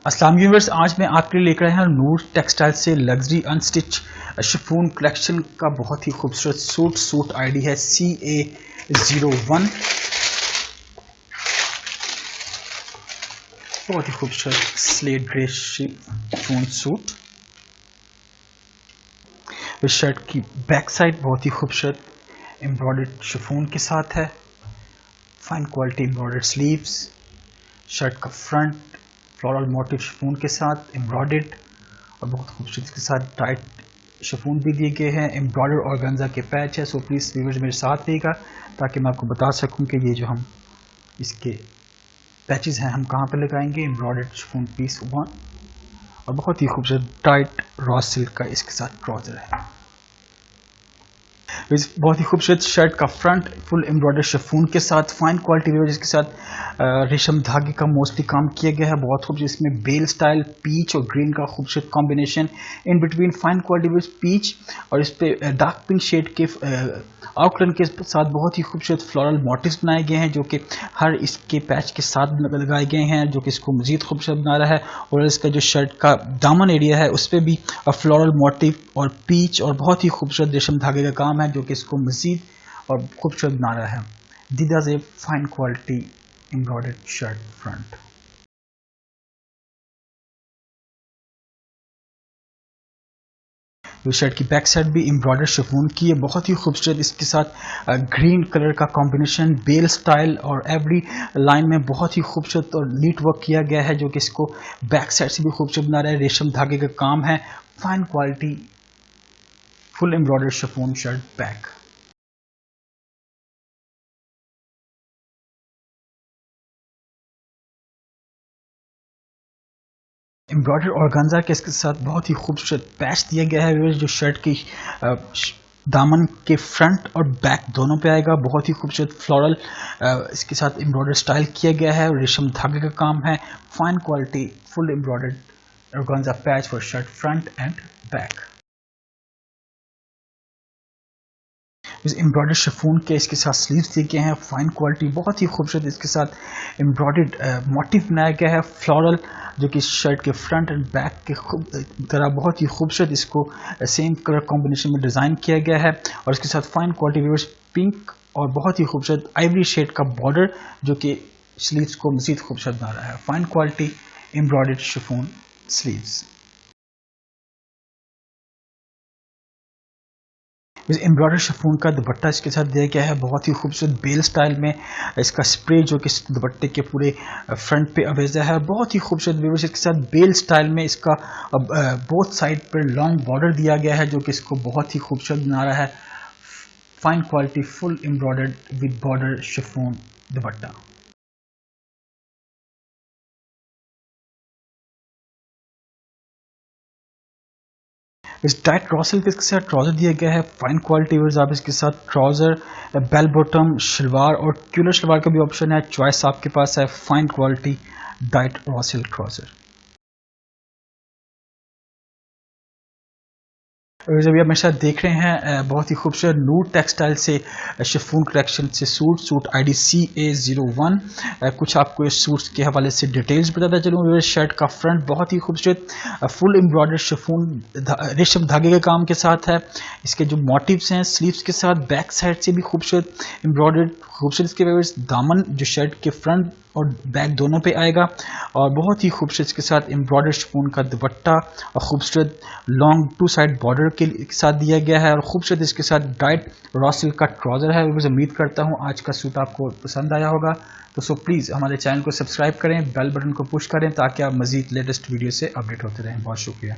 अस्सलाम व्यूअर्स, आज मैं आपके लिए लेकर आया हूँ नूर टेक्सटाइल से लग्जरी अनस्टिच शिफॉन कलेक्शन का बहुत ही खूबसूरत सूट आईडी है CA-01। बहुत ही खूबसूरत स्लेट ग्रे शिफॉन सूट। इस शर्ट की बैक साइड बहुत ही खूबसूरत एम्ब्रॉयडर्ड शिफॉन के साथ है। Fine quality embroidered sleeves. Shirt का फ्रंट फ्लोरल मोटिव शिफॉन के साथ एम्ब्रॉयडर्ड और बहुत खूबसूरत के साथ टाइट शिफॉन भी दिए गए हैं। एम्ब्रॉयडर्ड ऑर्गेन्जा के पैच है। सो प्लीज़ व्यूअर्स मेरे साथ रहिएगा ताकि मैं आपको बता सकूं कि ये जो हम इसके पैचेस हैं हम कहाँ पर लगाएंगे। एम्ब्रॉयडर्ड शिफॉन पीस 1 और बहुत ही खूबसूरत टाइट रॉ सिल्क का इसके साथ ट्राउजर है। बहुत ही खूबसूरत शर्ट का फ्रंट फुल एम्ब्रॉयडर्ड शिफॉन के साथ फाइन क्वालिटी इसके साथ रेशम धागे का मोस्टली काम किया गया है। बहुत खूबसूरत इसमें बेल स्टाइल पीच और ग्रीन का खूबसूरत combination in between fine quality peach और इस पे डार्क पिंक शेड के आउटलाइन के साथ बहुत ही खूबसूरत फ्लोरल मोटिव्स बनाए गए हैं जो कि हर इसके पैच के साथ लगाए गए हैं जो कि इसको मजीद खूबसूरत बना रहा है। और इसका जो शर्ट का दामन एरिया है उस पर भी फ्लोरल मोटिव और पीच और बहुत ही खूबसूरत रेशम धागे का काम है जो कि इसको मजीद और खूबसूरत बना रहा है। This is a fine quality embroidered shirt front. इस शर्ट की बैक साइड भी एम्ब्रॉयडर्ड शिफॉन की है। बहुत ही खूबसूरत इसके साथ ग्रीन कलर का कॉम्बिनेशन बेल स्टाइल और एवरी लाइन में बहुत ही खूबसूरत और नीट वर्क किया गया है जो कि इसको बैक साइड से भी खूबसूरत बना रहा है। रेशम धागे का काम है। Fine quality full embroidered chiffon shirt back. Embroidered organza के इसके साथ बहुत ही खूबसूरत पैच दिया गया है जो शर्ट की दामन के फ्रंट और बैक दोनों पे आएगा। बहुत ही खूबसूरत फ्लोरल इसके साथ एम्ब्रॉयडर्ड स्टाइल किया गया है। रेशम धागे का काम है। Fine quality full embroidered organza patch for shirt front end back. इस एम्ब्रॉयडर्ड शिफॉन के इसके साथ स्लीव्स दिए गए हैं। फाइन क्वालिटी बहुत ही खूबसूरत इसके साथ एम्ब्रॉयडर्ड मोटिव बनाया गया है फ्लोरल जो कि शर्ट के फ्रंट एंड बैक के तरह बहुत ही खूबसूरत इसको सेम कलर कॉम्बिनेशन में डिज़ाइन किया गया है। और इसके साथ फाइन क्वालिटी व्यूअर्स पिंक और बहुत ही खूबसूरत आइवरी शेड का बॉर्डर जो कि स्लीव्स को मज़ीद खूबसूरत बना रहा है। Fine quality embroidered chiffon sleeves. इस एम्ब्रॉयडर्ड शिफॉन का दुपट्टा इसके साथ दिया गया है। बहुत ही खूबसूरत बेल स्टाइल में इसका स्प्रे जो कि दुपट्टे के पूरे फ्रंट पे अवेजा है। बहुत ही खूबसूरत व्यूअर्स इसके साथ बेल स्टाइल में इसका बोथ साइड पर लॉन्ग बॉर्डर दिया गया है जो कि इसको बहुत ही खूबसूरत बना रहा है। Fine quality full embroidered with border chiffon दुपट्टा। इस टाइट ट्राउजर के साथ ट्राउजर दिया गया है। फाइन क्वालिटी व्यूअर्स आप इसके साथ ट्राउजर बेल बॉटम शलवार और ट्यूलर शलवार का भी ऑप्शन है। चॉइस आपके पास है। Fine quality tight raw silk trouser. जब आप मेरे साथ देख रहे हैं बहुत ही खूबसूरत नूर टेक्सटाइल से शिफॉन कलेक्शन से सूट आईडी CA-01। कुछ आपको इस सूट्स के हवाले से डिटेल्स बताता चलूँ। शर्ट का फ्रंट बहुत ही खूबसूरत फुल एम्ब्रॉयडर्ड शिफॉन रेशम धागे के काम के साथ है। इसके जो मोटिव्स हैं स्लीव्स के साथ बैक साइड से भी खूबसूरत एम्ब्रॉयडर्ड खूबसूरत इसके दामन जो शर्ट के फ्रंट और बैक दोनों पे आएगा। और बहुत ही खूबसूरत इसके साथ एम्ब्रॉयडर्ड शिफॉन का दुपट्टा और खूबसूरत लॉन्ग टू साइड बॉर्डर के साथ दिया गया है। और खूबसूरत इसके साथ टाइट रॉ सिल्क का ट्राउजर है। मैं उम्मीद करता हूँ आज का सूट आपको पसंद आया होगा। तो सो प्लीज़ हमारे चैनल को सब्सक्राइब करें, बेल बटन को पुश करें ताकि आप मज़ीद लेटेस्ट वीडियो से अपडेट होते रहें। बहुत शुक्रिया।